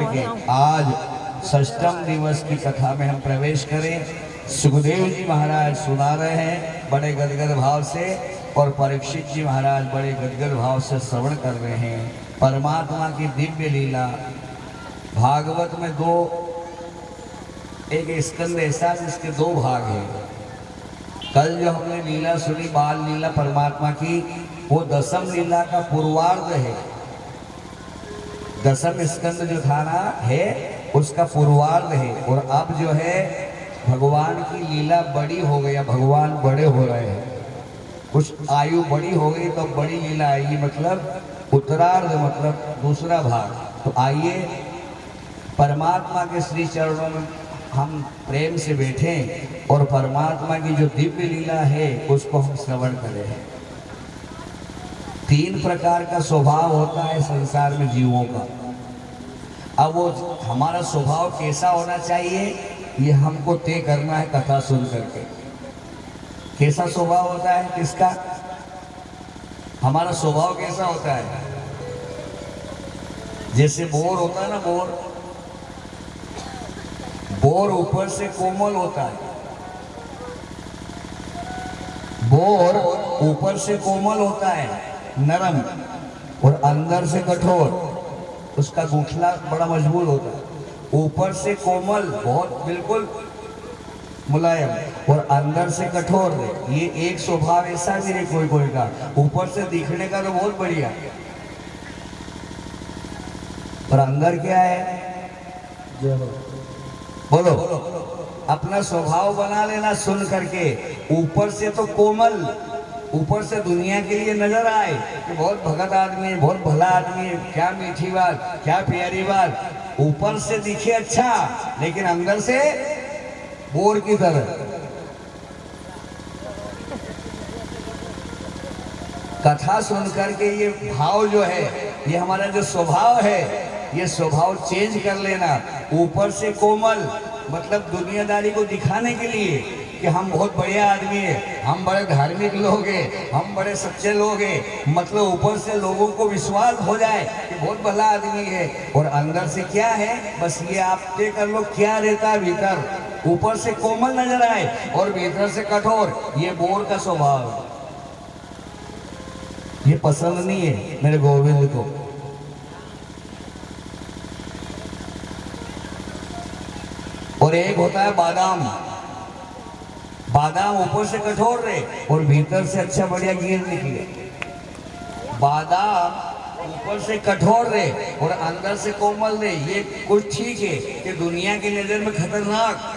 सके। आज षष्ठम दिवस की कथा में हम प्रवेश करें। सुखदेव जी महाराज सुना रहे हैं बड़े गदगद भाव से, और परीक्षित जी महाराज बड़े गदगद भाव से श्रवण कर रहे हैं परमात्मा की दिव्य लीला। भागवत में एक स्कंद ऐसा जिसके 2 भाग हैं। कल जो हमने लीला सुनी बाल लीला परमात्मा की, वो दसम लीला का पूर्वार्ध है। दसम स्कंद जो था ना है उसका पूर्वार्ध है। और अब जो है भगवान की लीला बड़ी हो गई, भगवान बड़े हो रहे हैं, कुछ आयु बड़ी हो गई तो बड़ी लीला आएगी, मतलब उत्तरार्ध, मतलब दूसरा भाग। तो आइए परमात्मा के श्री चरणों में हम प्रेम से बैठें और परमात्मा की जो दिव्य लीला है उसको हम श्रवण करें। 3 प्रकार का स्वभाव होता है संसार में जीवों का। अब वो हमारा स्वभाव कैसा होना चाहिए ये हमको तय करना है कथा सुन करके। कैसा स्वभाव होता है किसका? हमारा स्वभाव कैसा होता है? जैसे बोर होता है ना, बोर ऊपर से कोमल होता है। बोर ऊपर से कोमल होता है, नरम, और अंदर से कठोर। उसका गूठला बड़ा मजबूत होता है। ऊपर से कोमल, बहुत बिल्कुल मुलायम, और अंदर से कठोर है। ये एक स्वभाव ऐसा भी है कोई का। ऊपर से दिखने का तो बहुत बढ़िया, पर अंदर क्या है? बोलो, अपना स्वभाव बना लेना सुन करके। ऊपर से तो कोमल, ऊपर से दुनिया के लिए नजर आए कि बहुत भगत आदमी है, बहुत भला आदमी है, क्या मीठी बात, क्या प्यारी बात। ऊपर से दिखे अच्छा, लेकिन अंदर से बोर की तरह। कथा सुन करके ये भाव जो है, ये हमारा जो स्वभाव है, ये स्वभाव चेंज कर लेना। ऊपर से कोमल मतलब दुनियादारी को दिखाने के लिए कि हम बहुत बढ़िया आदमी है, हम बड़े धार्मिक लोग हैं, हम बड़े सच्चे लोग हैं, मतलब ऊपर से लोगों को विश्वास हो जाए कि बहुत भला आदमी है। और अंदर से क्या है, बस ये आप तय कर लो क्या रहता है भीतर। ऊपर से कोमल नजर आए और भीतर से कठोर, ये बोर का स्वभाव है। ये पसंद नहीं है मेरे गोविंद को। और एक होता है बादाम। बादाम ऊपर से कठोर रहे और भीतर से अच्छा बढ़िया गिर निकले। बादाम ऊपर से कठोर रहे और अंदर से कोमल रहे, ये कुछ ठीक है कि दुनिया की नजर में खतरनाक,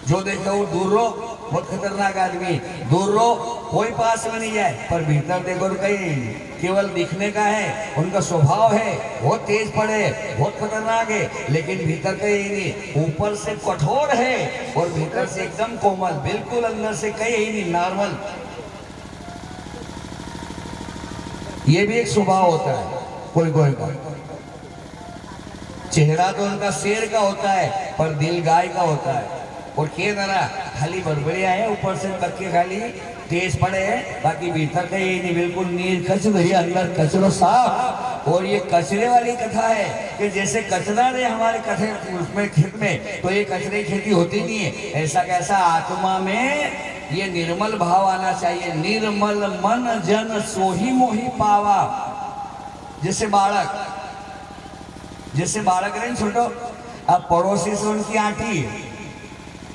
जो देखो वो दूर रहो, बहुत खतरनाक आदमी, दूर रहो, कोई पास में नहीं जाए। पर भीतर देखो तो कहीं केवल दिखने का है, उनका स्वभाव है बहुत तेज पड़े, बहुत खतरनाक है, लेकिन भीतर कहीं नहीं। ऊपर से कठोर है और भीतर से एकदम कोमल, बिल्कुल अंदर से कहीं नहीं, नॉर्मल। ये भी एक स्वभाव होता है कोई का। चेहरा तो उनका शेर का होता है पर दिल गाय का होता है। और के ना खाली बड़बड़िया है, ऊपर से बक्के खाली तेज पड़े हैं, बाकी भीतर का ये नहीं, बिल्कुल नीर कच भैया, अंदर कचरो साफ। और ये कचरे वाली कथा है कि जैसे कचरा रहे हमारे कथे उसमें खेत में, तो ये कचरे की खेती होती नहीं है। ऐसा कैसा आत्मा में ये निर्मल भाव आना चाहिए। निर्मल मन जन सोही मोही पावा। जैसे बालक नहीं छोटो, अब पड़ोसी से उनकी आंटी है,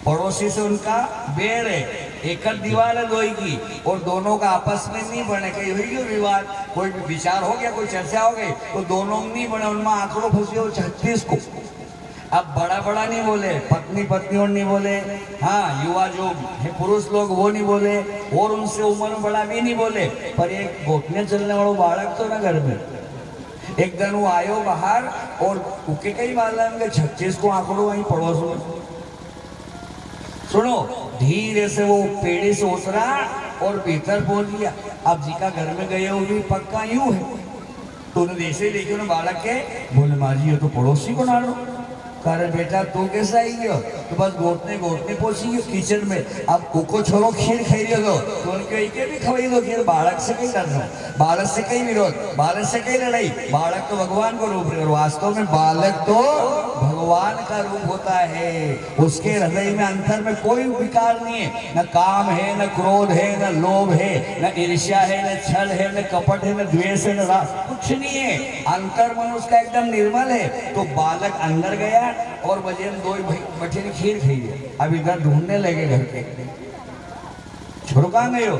पड़ोसी से उनका बेड़ है, एक दीवार है लोही की, और दोनों का आपस में नहीं बने, कहीं हुई जो विवाद, कोई भी विचार हो गया, कोई चर्चा हो गई, तो दोनों नहीं बने, उनमें आंकड़ों फंसे हो 36 को। अब बड़ा नहीं बोले, पत्नी और नहीं बोले, हाँ युवा जो है पुरुष लोग वो नहीं बोले, और उनसे उम्र में बड़ा भी नहीं बोले, पर एक घोटने चलने वाला बालक तो ना घर में। एक दिन वो आयो बाहर और उके कई वाला 36 को आंकड़ों वहीं पड़ोस में। सुनो, धीरे से वो पेड़ी से उतरा और भीतर पहुंच गया। अब जी का घर में गए हुए पक्का यूं है, तो उन्हें जैसे देखिए ना बालक के, बोले माँ जी ये तो पड़ोसी को ना लो। कह बेटा तू कैसा आई हो? तो बस घोटने पहुंची गई किचन में। अब कुको छोड़ो खीर खाई दो, तो उनके एक भी खवाई दो खीर। बालक से कहीं डरना, बालक से कहीं विरोध, बालक से कहीं लड़ाई। बालक तो भगवान को रूप रहे, वास्तव में बालक तो भगवान का रूप होता है। उसके हृदय में अंतर में कोई विकार नहीं है, न काम है, न क्रोध है, न लोभ है, न ईर्ष्या है, न छल है, न कपट है, न द्वेष है, न राग, कुछ नहीं है। अंतर मन उसका एकदम निर्मल है। तो बालक अंदर गया और बजे में 2 बच्चे ने खीर खाई है। अब इधर ढूंढने लगे घर के, छोरो कहाँ गए हो?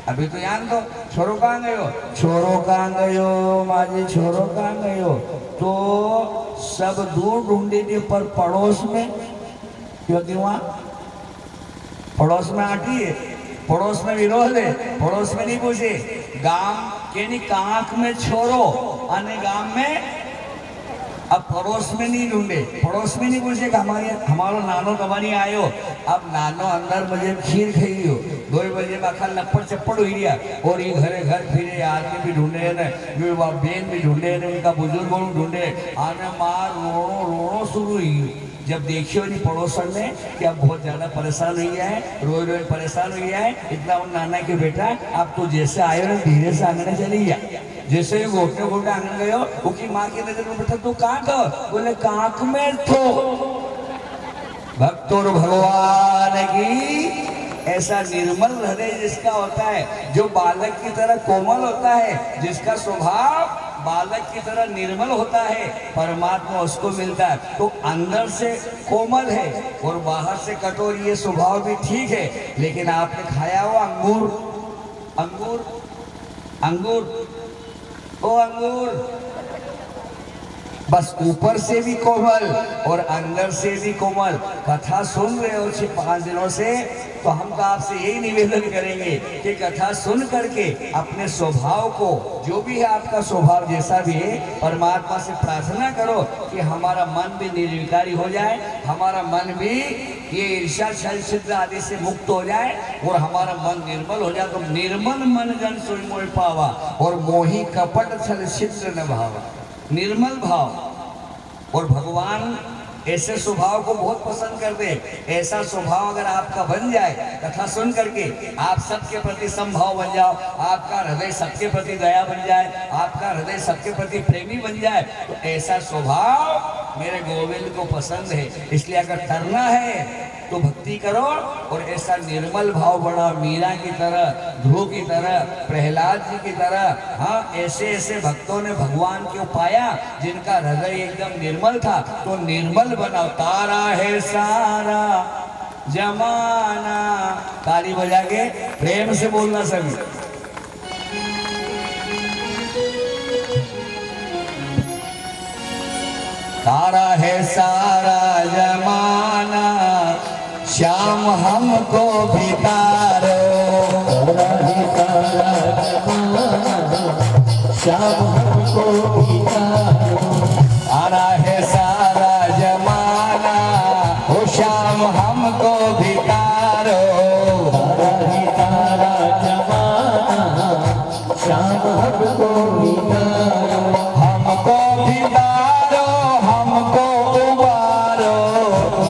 अभी तो याद दो, छोरो कहाँ गए हो? छोरो कहाँ गए हो माजी, छोरो कहाँ गए हो? तो सब दूर ढूंढे थे, पर पड़ोस में, क्योंकि वहां पड़ोस में आटी है, पड़ोस में विरोध है, पड़ोस में नहीं पूछे। गांव के नहीं कांक में छोरो अने गांव में, अब पड़ोस में नहीं ढूंढे, पड़ोस में नहीं पूछे कि हमारो नानो तुम्हारी आयो। अब नानो अंदर मुझे खीर खाई हो, 2 बजे में अखा लपड़ चप्पड़ हुई गया। और ये घरे घर फिरे, आदमी भी ढूंढे न, बेन भी ढूंढे न, उनका बुजुर्गों ढूंढे, आने मार रोनो रोनो शुरू हुई। जब देखियो नहीं पड़ोसन ने कि अब बहुत ज्यादा परेशान हुई है, रोज रोज परेशान हुई है, इतना उन नाना के बेटा अब तो जैसे आयो ना धीरे से आंगने चली गया। जैसे ही घोटने घोटने आंगन गयो, उसकी माँ की नजर में बेटा तू कहाँ था? बोले कांक में तो। भक्तों भगवान की ऐसा निर्मल हृदय जिसका होता है, जो बालक की तरह कोमल होता है, जिसका स्वभाव बालक की तरह निर्मल होता है, परमात्मा उसको मिलता है। तो अंदर से कोमल है और बाहर से कठोर, ये स्वभाव भी ठीक है। लेकिन आपने खाया हुआ अंगूर, अंगूर अंगूर ओ अंगूर, बस ऊपर से भी कोमल और अंदर से भी कोमल। कथा सुन रहे हो 5 दिनों से, तो हम तो आपसे यही निवेदन करेंगे कि कथा सुन करके अपने स्वभाव को, जो भी है आपका स्वभाव जैसा भी है, परमात्मा से प्रार्थना करो कि हमारा मन भी निर्विकारी हो जाए, हमारा मन भी ये ईर्ष्या छल छिद्र आदि से मुक्त हो जाए और हमारा मन निर्मल हो जाए। तो निर्मल मन जन सोई मोहि पावा और मोहि कपट छल छिद्र न भावा। निर्मल भाव, और भगवान ऐसे स्वभाव को बहुत पसंद करते हैं। ऐसा स्वभाव अगर आपका बन जाए, कथा सुन करके आप सबके प्रति समभाव बन जाओ, आपका हृदय सबके प्रति दया बन जाए, आपका हृदय सबके प्रति प्रेमी बन जाए, तो ऐसा स्वभाव मेरे गोविंद को पसंद है। इसलिए अगर करना है तो भक्ति करो और ऐसा निर्मल भाव बढ़ाओ, मीरा की तरह, ध्रुव की तरह, प्रहलाद जी की तरह। हाँ, ऐसे ऐसे भक्तों ने भगवान को पाया जिनका हृदय एकदम निर्मल था। तो निर्मल बनाओ। तारा है सारा जमाना, ताली बजा के प्रेम से बोलना सभी। तारा है सारा जमाना, श्याम हमको भी तारो। तारा है सारा जमाना, श्याम हमको भी तारो। तारा है सारा जमाना, ओ श्याम हमको भी तारो। तारा है सारा जमाना, श्याम